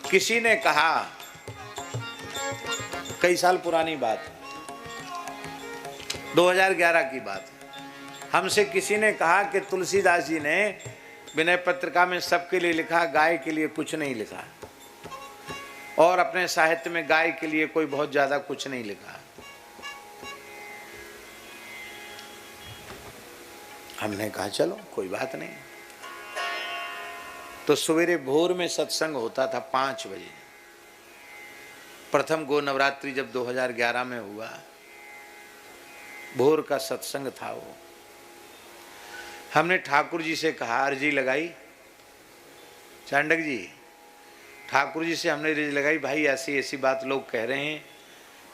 किसी ने कहा, कई साल पुरानी बात, 2011 की बात, हमसे किसी ने कहा कि तुलसीदास जी ने विनय पत्रिका में सबके लिए लिखा, गाय के लिए कुछ नहीं लिखा, और अपने साहित्य में गाय के लिए कोई बहुत ज्यादा कुछ नहीं लिखा। हमने कहा चलो कोई बात नहीं। तो सवेरे भोर में सत्संग होता था 5 बजे। प्रथम गो नवरात्रि जब 2011 में हुआ, भोर का सत्संग था वो। हमने ठाकुर जी से कहा, अर्जी लगाई, चांडक जी, ठाकुर जी से हमने अर्जी लगाई, भाई ऐसी ऐसी बात लोग कह रहे हैं,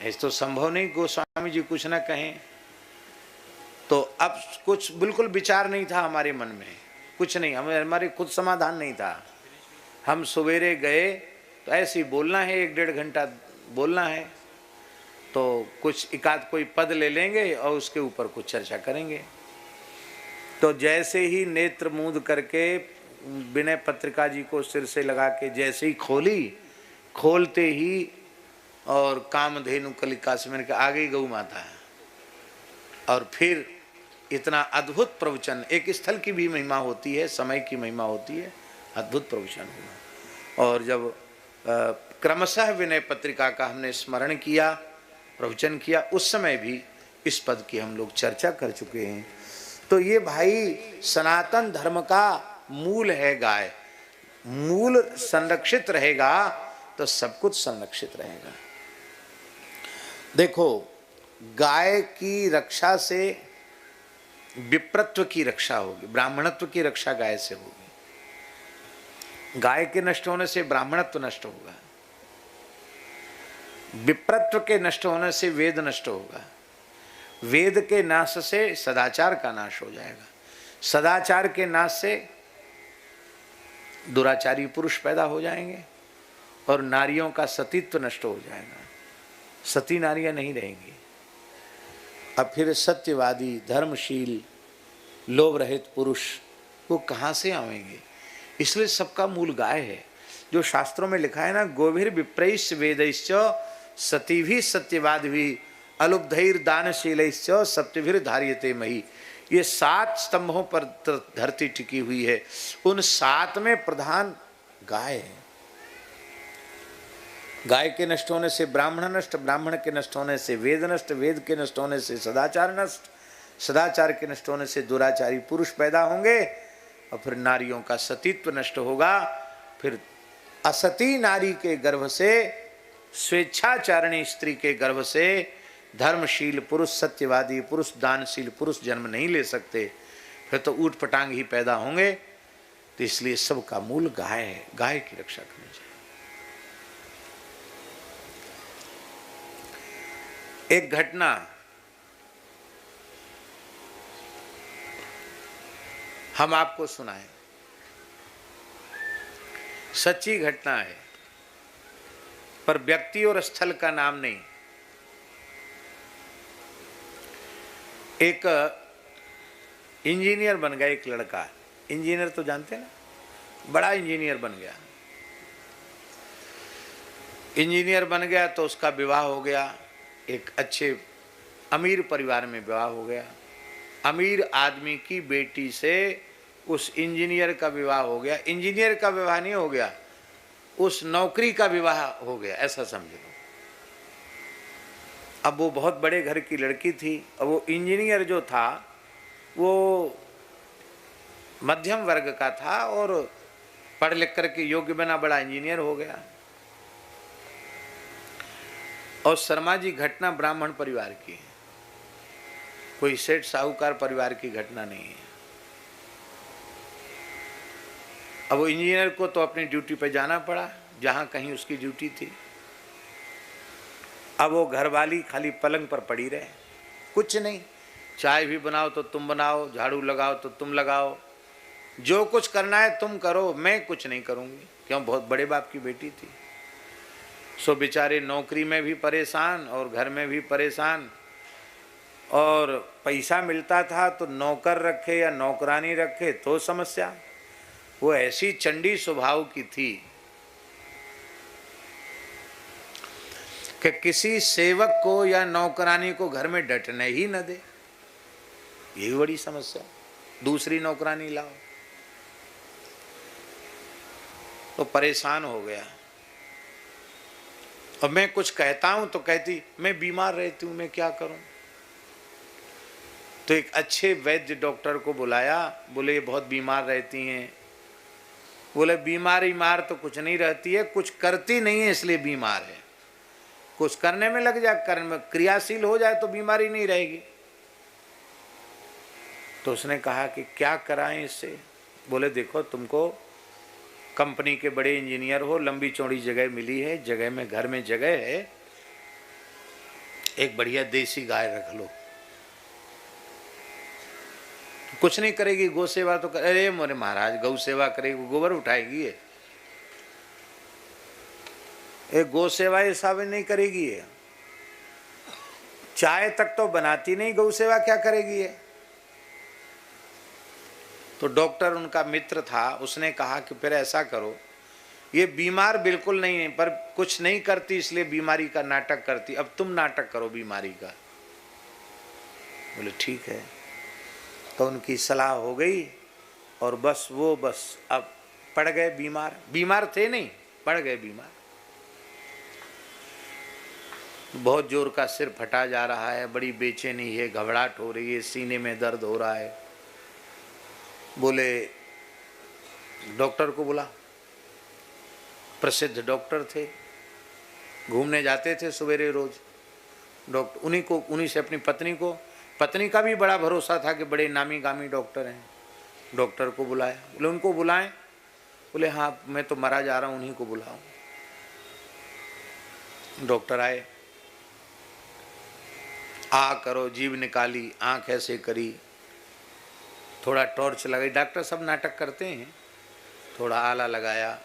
ऐसा तो संभव नहीं गोस्वामी जी कुछ ना कहें। तो अब कुछ बिल्कुल विचार नहीं था हमारे मन में, कुछ नहीं, हमारे खुद समाधान नहीं था। हम सवेरे गए तो ऐसे ही बोलना है, 1-1.5 घंटा बोलना है, तो कुछ एकाध कोई पद ले लेंगे और उसके ऊपर कुछ चर्चा करेंगे। तो जैसे ही नेत्र मूंद करके विनय पत्रिका जी को सिर से लगा के जैसे ही खोली, खोलते ही और कामधेनु कलिका से मैंने कहा आ गई गौ माता है। और फिर इतना अद्भुत प्रवचन, एक स्थल की भी महिमा होती है, समय की महिमा होती है, अद्भुत प्रवचन हुआ। और जब क्रमशः विनय पत्रिका का हमने स्मरण किया, प्रवचन किया, उस समय भी इस पद की हम लोग चर्चा कर चुके हैं। तो ये भाई सनातन धर्म का मूल है गाय। मूल संरक्षित रहेगा तो सब कुछ संरक्षित रहेगा। देखो, गाय की रक्षा से विप्रत्व की रक्षा होगी, ब्राह्मणत्व की रक्षा गाय से होगी। गाय के नष्ट होने से ब्राह्मणत्व नष्ट होगा, विप्रत्व के नष्ट होने से वेद नष्ट होगा, वेद के नाश से सदाचार का नाश हो जाएगा, सदाचार के नाश से दुराचारी पुरुष पैदा हो जाएंगे और नारियों का सतीत्व नष्ट हो जाएगा, सती नारियां नहीं रहेंगी। अब फिर सत्यवादी, धर्मशील, लोभ रहित पुरुष वो कहाँ से आएंगे? इसलिए सबका मूल गाय है। जो शास्त्रों में लिखा है ना, गोभिर विप्रैश्च वेदैश्च सतीभिः सत्यवादिभिः अलुब्धैर दानशीलैश्च सत्यभिर धार्यते मही। ये 7 स्तंभों पर धरती टिकी हुई है, उन 7 में प्रधान गाय है। गाय के नष्ट होने से ब्राह्मण नष्ट, ब्राह्मण के नष्ट होने से वेद नष्ट, वेद के नष्ट होने से सदाचार नष्ट, सदाचार के नष्ट होने से दुराचारी पुरुष पैदा होंगे और फिर नारियों का सतीत्व नष्ट होगा। फिर असती नारी के गर्भ से, स्वेच्छाचारिणी स्त्री के गर्भ से धर्मशील पुरुष, सत्यवादी पुरुष, दानशील पुरुष जन्म नहीं ले सकते, फिर तो ऊट पटांग ही पैदा होंगे। तो इसलिए सबका मूल गाय है, गाय की रक्षा करनी चाहिए। एक घटना हम आपको सुनाएं, सच्ची घटना है, पर व्यक्ति और स्थल का नाम नहीं। एक इंजीनियर बन गया, एक लड़का, इंजीनियर तो जानते हैं ना, बड़ा इंजीनियर बन गया। इंजीनियर बन गया तो उसका विवाह हो गया, एक अच्छे अमीर परिवार में विवाह हो गया। अमीर आदमी की बेटी से उस इंजीनियर का विवाह हो गया। इंजीनियर का विवाह नहीं हो गया, उस नौकरी का विवाह हो गया, ऐसा समझ लो। अब वो बहुत बड़े घर की लड़की थी, और वो इंजीनियर जो था वो मध्यम वर्ग का था और पढ़ लिख करके योग्य बना बड़ा इंजीनियर हो गया। और शर्मा जी, घटना ब्राह्मण परिवार की है, कोई सेठ साहूकार परिवार की घटना नहीं है। अब वो इंजीनियर को तो अपनी ड्यूटी पे जाना पड़ा, जहां कहीं उसकी ड्यूटी थी। अब वो घरवाली खाली पलंग पर पड़ी रहे, कुछ नहीं, चाय भी बनाओ तो तुम बनाओ, झाड़ू लगाओ तो तुम लगाओ, जो कुछ करना है तुम करो, मैं कुछ नहीं करूंगी। क्यों? बहुत बड़े बाप की बेटी थी। सो बेचारे नौकरी में भी परेशान और घर में भी परेशान, और पैसा मिलता था तो नौकर रखे या नौकरानी रखे तो समस्या। वो ऐसी चंडी स्वभाव की थी कि किसी सेवक को या नौकरानी को घर में डटने ही न दे। यही बड़ी समस्या, दूसरी नौकरानी लाओ। तो परेशान हो गया। और मैं कुछ कहता हूं तो कहती मैं बीमार रहती हूं, मैं क्या करूं। तो एक अच्छे वैद्य डॉक्टर को बुलाया, बोले ये बहुत बीमार रहती हैं। बोले बीमार तो कुछ नहीं रहती है, कुछ करती नहीं है इसलिए बीमार है। कुछ करने में लग जाए, कर्म क्रियाशील हो जाए तो बीमारी नहीं रहेगी। तो उसने कहा कि क्या कराएं इससे। बोले देखो तुमको कंपनी के बड़े इंजीनियर हो, लंबी चौड़ी जगह मिली है, जगह में घर में जगह है, एक बढ़िया देसी गाय रख लो। कुछ नहीं करेगी, गौ सेवा तो कर। अरे मोरे महाराज गौ सेवा करेगी, गोबर उठाएगी ये गौ सेवा हिसाब नहीं करेगी ये। चाय तक तो बनाती नहीं, गौ सेवा क्या करेगी ये। तो डॉक्टर उनका मित्र था, उसने कहा कि फिर ऐसा करो, ये बीमार बिल्कुल नहीं है पर कुछ नहीं करती इसलिए बीमारी का नाटक करती, अब तुम नाटक करो बीमारी का। बोले ठीक है। तो उनकी सलाह हो गई और बस अब पड़ गए बीमार। बीमार थे नहीं, पड़ गए बीमार। बहुत जोर का सिर फटा जा रहा है, बड़ी बेचैनी है, घबराहट हो रही है, सीने में दर्द हो रहा है। बोले डॉक्टर को बुला। प्रसिद्ध डॉक्टर थे, घूमने जाते थे सवेरे रोज। डॉक्टर उन्हीं से अपनी पत्नी का भी बड़ा भरोसा था कि बड़े नामी गामी डॉक्टर हैं। डॉक्टर को बुलाया। बोले उनको बुलाएं। बोले हाँ मैं तो मरा जा रहा हूँ, उन्हीं को बुलाओ। डॉक्टर आए, आ करो, जीभ निकाली, आंख ऐसे करी, थोड़ा टॉर्च लगाई। डॉक्टर सब नाटक करते हैं। थोड़ा आला लगाया,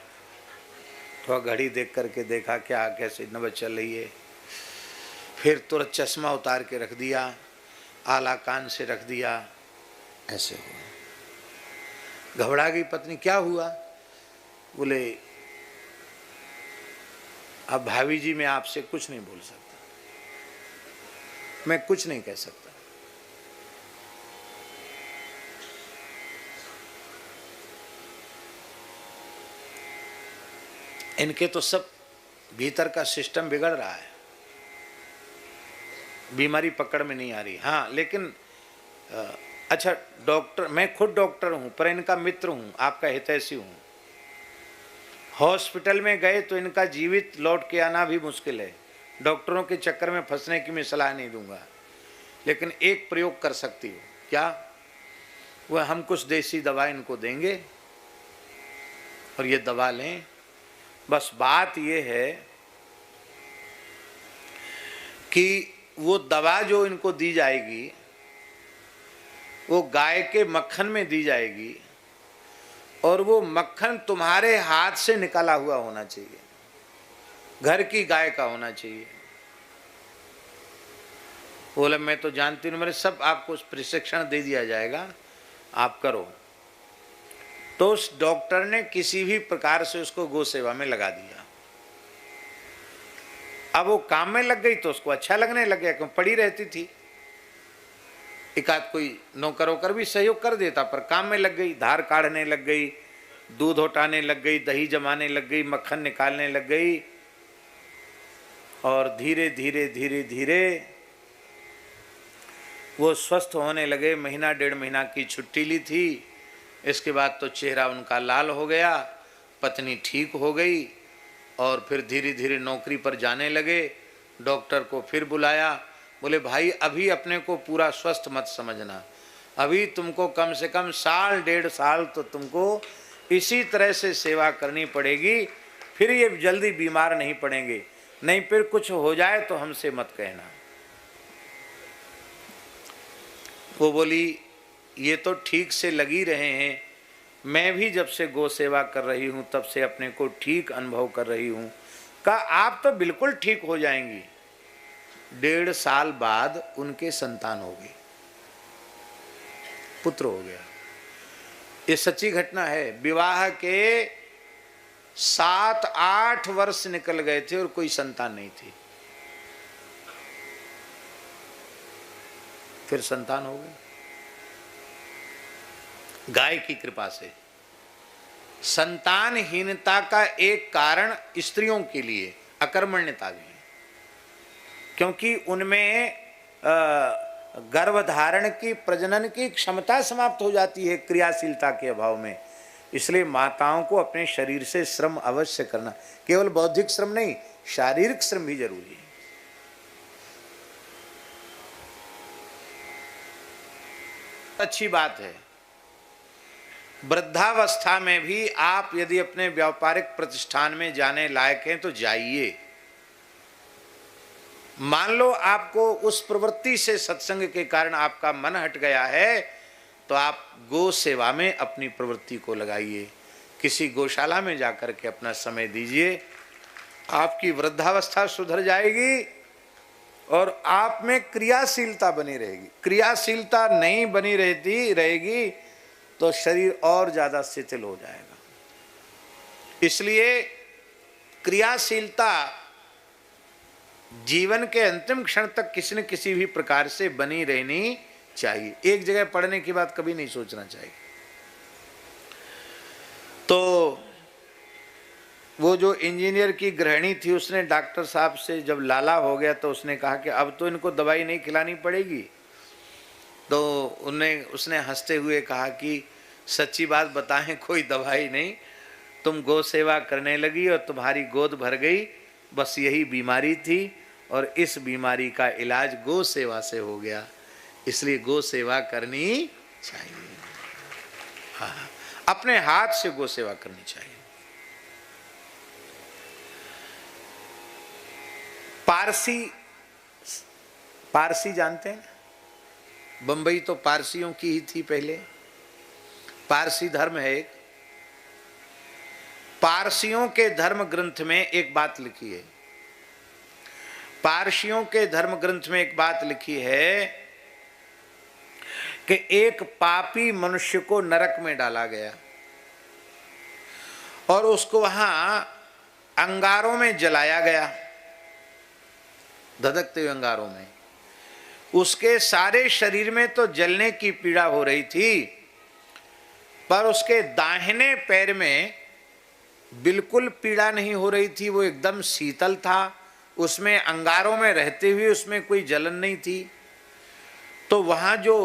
थोड़ा घड़ी देख करके देखा क्या कैसे नब्ज चल रही है। फिर तुरंत चश्मा उतार के रख दिया, आला कान से रख दिया। ऐसे हुआ। घबरा गई पत्नी, क्या हुआ। बोले अब भाभी जी मैं आपसे कुछ नहीं बोल सकता, मैं कुछ नहीं कह सकता। इनके तो सब भीतर का सिस्टम बिगड़ रहा है, बीमारी पकड़ में नहीं आ रही। हाँ लेकिन अच्छा डॉक्टर, मैं खुद डॉक्टर हूं पर इनका मित्र हूं, आपका हितैषी हूं। हॉस्पिटल में गए तो इनका जीवित लौट के आना भी मुश्किल है। डॉक्टरों के चक्कर में फंसने की मैं सलाह नहीं दूंगा, लेकिन एक प्रयोग कर सकती हो। क्या? वह हम कुछ देसी दवा इनको देंगे और ये दवा लें। बस बात ये है कि वो दवा जो इनको दी जाएगी वो गाय के मक्खन में दी जाएगी और वो मक्खन तुम्हारे हाथ से निकाला हुआ होना चाहिए, घर की गाय का होना चाहिए। बोले मैं तो जानती हूँ, मेरे सब आपको प्रशिक्षण दे दिया जाएगा, आप करो। तो उस डॉक्टर ने किसी भी प्रकार से उसको गौ सेवा में लगा दिया। अब वो काम में लग गई तो उसको अच्छा लगने लग गया, क्यों पड़ी रहती थी। एक आध कोई नौकर वोकर भी सहयोग कर देता, पर काम में लग गई। धार काढ़ने लग गई, दूध हटाने लग गई, दही जमाने लग गई, मक्खन निकालने लग गई। और धीरे धीरे धीरे धीरे वो स्वस्थ होने लगे। महीना डेढ़ महीना की छुट्टी ली थी। इसके बाद तो चेहरा उनका लाल हो गया, पत्नी ठीक हो गई और फिर धीरे धीरे नौकरी पर जाने लगे। डॉक्टर को फिर बुलाया। बोले भाई अभी अपने को पूरा स्वस्थ मत समझना, अभी तुमको कम से कम साल डेढ़ साल तो तुमको इसी तरह से सेवा करनी पड़ेगी, फिर ये जल्दी बीमार नहीं पड़ेंगे, नहीं फिर कुछ हो जाए तो हमसे मत कहना। वो बोली ये तो ठीक से लगी रहे हैं, मैं भी जब से गौ सेवा कर रही हूँ तब से अपने को ठीक अनुभव कर रही हूँ। कहा आप तो बिल्कुल ठीक हो जाएंगी। 1.5 साल बाद उनके संतान हो गई, पुत्र हो गया। ये सच्ची घटना है। विवाह के 7-8 वर्ष निकल गए थे और कोई संतान नहीं थी। फिर संतान हो गई गाय की कृपा से। संतानहीनता का एक कारण स्त्रियों के लिए अकर्मण्यता भी है, क्योंकि उनमें गर्भधारण की प्रजनन की क्षमता समाप्त हो जाती है क्रियाशीलता के अभाव में। इसलिए माताओं को अपने शरीर से श्रम अवश्य करना, केवल बौद्धिक श्रम नहीं, शारीरिक श्रम भी जरूरी है। अच्छी बात है। वृद्धावस्था में भी आप यदि अपने व्यापारिक प्रतिष्ठान में जाने लायक हैं तो जाइए। मान लो आपको उस प्रवृत्ति से सत्संग के कारण आपका मन हट गया है, तो आप गो सेवा में अपनी प्रवृत्ति को लगाइए। किसी गौशाला में जाकर के अपना समय दीजिए, आपकी वृद्धावस्था सुधर जाएगी और आप में क्रियाशीलता बनी रहेगी। क्रियाशीलता नहीं बनी रहेगी तो शरीर और ज्यादा शिथिल हो जाएगा। इसलिए क्रियाशीलता जीवन के अंतिम क्षण तक किसी न किसी भी प्रकार से बनी रहनी चाहिए। एक जगह पढ़ने की बात कभी नहीं सोचना चाहिए। तो वो जो इंजीनियर की गृहिणी थी, उसने डॉक्टर साहब से जब लाला हो गया तो उसने कहा कि अब तो इनको दवाई नहीं खिलानी पड़ेगी। तो उसने हंसते हुए कहा कि सच्ची बात बताएं, कोई दवाई नहीं, तुम गौ सेवा करने लगी और तुम्हारी गोद भर गई, बस यही बीमारी थी और इस बीमारी का इलाज गौ सेवा से हो गया। इसलिए गौ सेवा करनी चाहिए। हाँ, अपने हाथ से गौ सेवा करनी चाहिए। पारसी जानते हैं, बंबई तो पारसियों की ही थी पहले। पारसी धर्म है एक। पारसियों के धर्म ग्रंथ में एक बात लिखी है। पारसियों के धर्म ग्रंथ में एक बात लिखी है कि एक पापी मनुष्य को नरक में डाला गया और उसको वहां अंगारों में जलाया गया, धधकते हुए अंगारों में। उसके सारे शरीर में तो जलने की पीड़ा हो रही थी, पर उसके दाहिने पैर में बिल्कुल पीड़ा नहीं हो रही थी। वो एकदम शीतल था, उसमें अंगारों में रहते हुए उसमें कोई जलन नहीं थी। तो वहां जो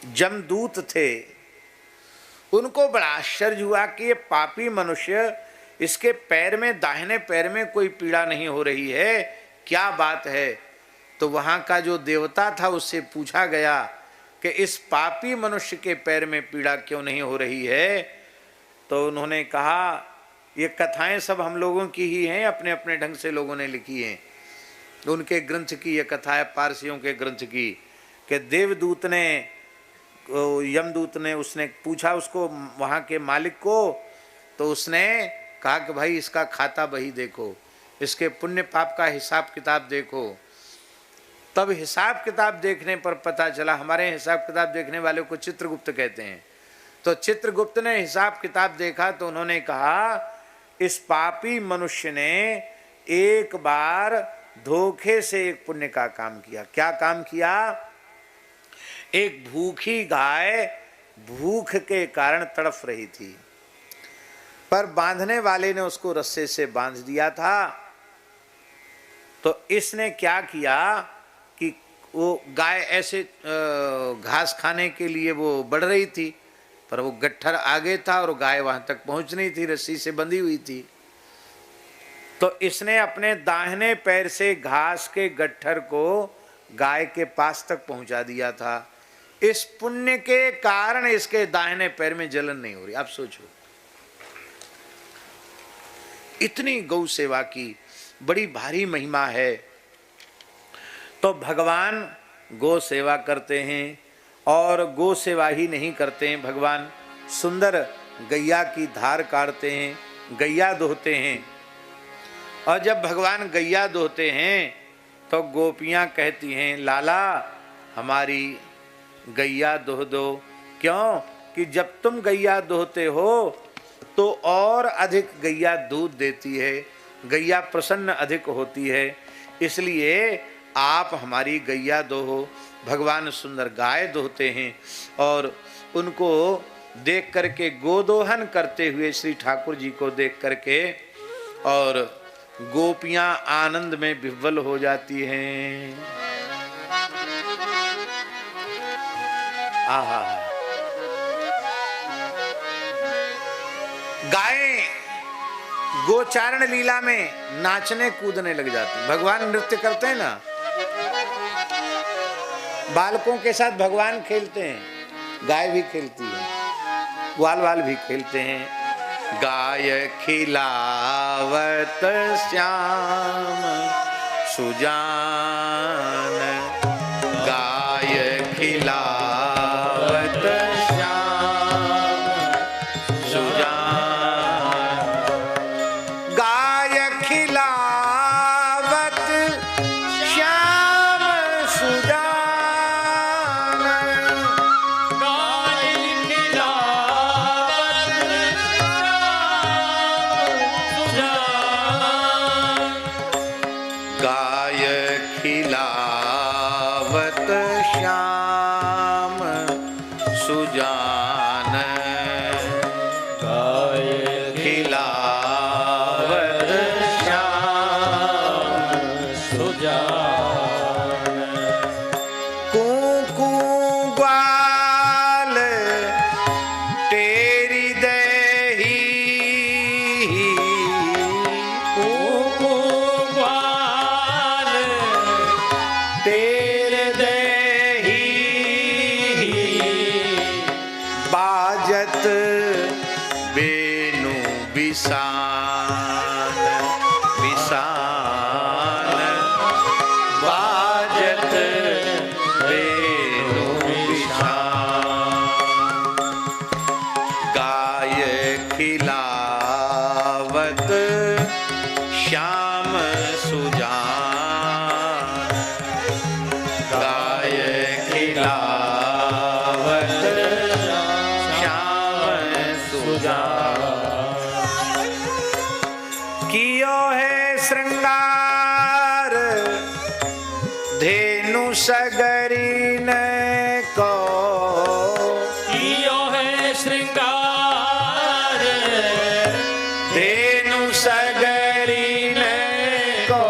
जमदूत थे उनको बड़ा आश्चर्य हुआ कि ये पापी मनुष्य, इसके पैर में, दाहिने पैर में कोई पीड़ा नहीं हो रही है, क्या बात है। तो वहां का जो देवता था उससे पूछा गया कि इस पापी मनुष्य के पैर में पीड़ा क्यों नहीं हो रही है। तो उन्होंने कहा ये कथाएं सब हम लोगों की ही हैं, अपने अपने ढंग से लोगों ने लिखी हैं। उनके ग्रंथ की ये कथा है, पारसियों के ग्रंथ की, कि देवदूत ने, यमदूत ने, उसने पूछा उसको, वहाँ के मालिक को, तो उसने कहा कि भाई इसका खाता बही देखो, इसके पुण्य पाप का हिसाब किताब देखो। तब हिसाब किताब देखने पर पता चला, हमारे हिसाब किताब देखने वाले को चित्रगुप्त कहते हैं। तो चित्रगुप्त ने हिसाब किताब देखा तो उन्होंने कहा इस पापी मनुष्य ने एक बार धोखे से एक पुण्य का काम किया। क्या काम किया? एक भूखी गाय भूख के कारण तड़फ रही थी, पर बांधने वाले ने उसको रस्से से बांध दिया था। तो इसने क्या किया कि वो गाय ऐसे घास खाने के लिए वो बढ़ रही थी, पर वो गट्ठर आगे था और गाय वहां तक पहुंच नहीं थी, रस्सी से बंधी हुई थी। तो इसने अपने दाहिने पैर से घास के गट्ठर को गाय के पास तक पहुंचा दिया था। इस पुण्य के कारण इसके दाहिने पैर में जलन नहीं हो रही। आप सोचो, इतनी गौ सेवा की बड़ी भारी महिमा है। तो भगवान गौ सेवा करते हैं, और गौ सेवा ही नहीं करते हैं, भगवान सुंदर गैया की धार काटते हैं, गैया दोहते हैं। और जब भगवान गैया दोहते हैं तो गोपियां कहती हैं लाला हमारी गैया दोह दो। क्यों? कि जब तुम गैया दोहते हो तो और अधिक गैया दूध देती है, गैया प्रसन्न अधिक होती है, इसलिए आप हमारी गैया दोहो। भगवान सुंदर गाय दोहते हैं और उनको देख करके गोदोहन करते हुए श्री ठाकुर जी को देख करके और गोपियां आनंद में विह्वल हो जाती हैं। आहा, गायें गोचारण लीला में नाचने कूदने लग जाती। भगवान नृत्य करते हैं ना, बालकों के साथ भगवान खेलते हैं, गाय भी खेलती है, ग्वाल वाल भी खेलते हैं। गाय खिलावत श्याम सुजान, गाय खिलावत श्याम सुजान, गाय खिलावत श्याम सुजान, गाय खिलावत श्याम सुजान, गाय खिलावत श्याम सुजान, कूकू ग्वाल तेरी दही, कूकू ग्वाल तेरे दही, बाजत बेनु बिसान, बिसान, बाजत बेनु बिसान, गाय खिलावत श्याम सुजान, गाय खिलावत श्याम सुजान, कियो है श्रृंगार धेनु सगरीन को, कियो है श्रृंगार धेनु सगरीन को,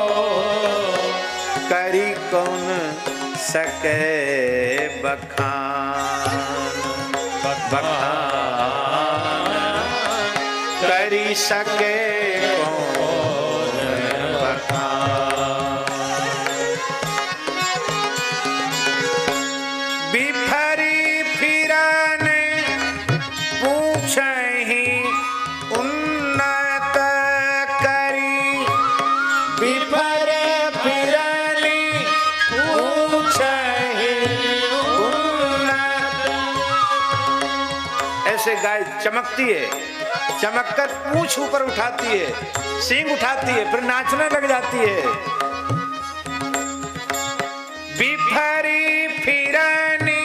करी कौन सके बखान, बखान करी सके कौन बखान, बिफरी फिरन पूछहि उन्नत करी, बिफर फिरनी पूछहि उन्नत। ऐसे गाय चमकती है, चमककर पूंछ ऊपर उठाती है, सींग उठाती है, फिर नाचने लग जाती है। बिफरी फिरनी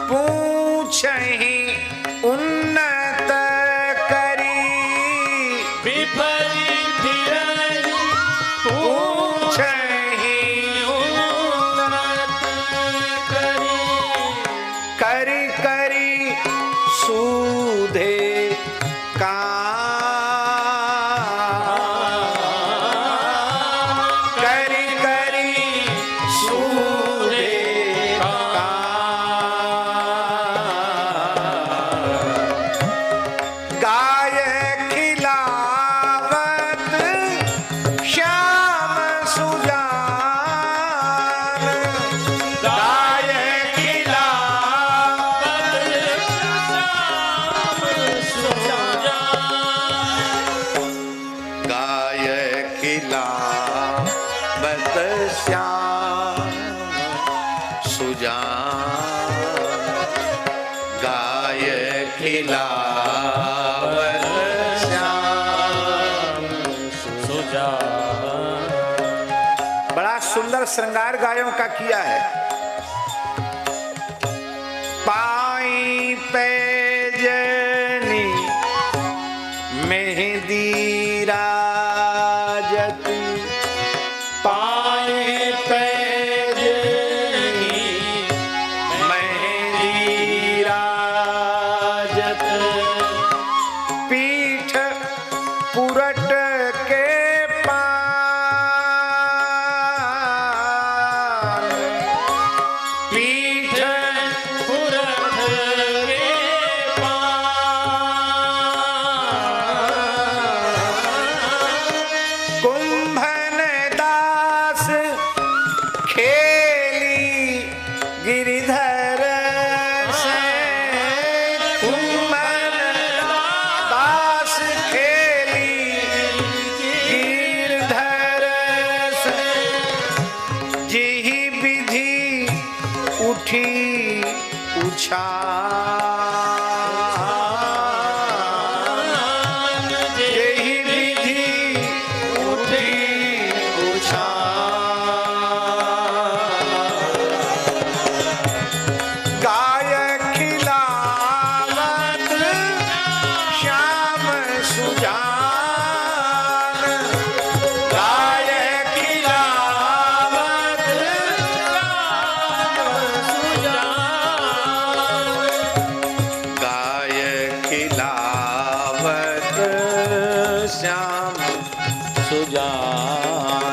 पूछहि उन्नत करी, बिफरी फिरनी पूछहि उन्नत करी, करी करी सूधे करी करी सूधे गाय खिलावत श्याम सुजान, गाय खिलावत गाय खिलावत श्याम सुजान, गाय खिलावत श्याम सुजान। बड़ा सुंदर श्रृंगार गायों का किया है। पाई पैजनी मेहंदी राजती, पाए पार।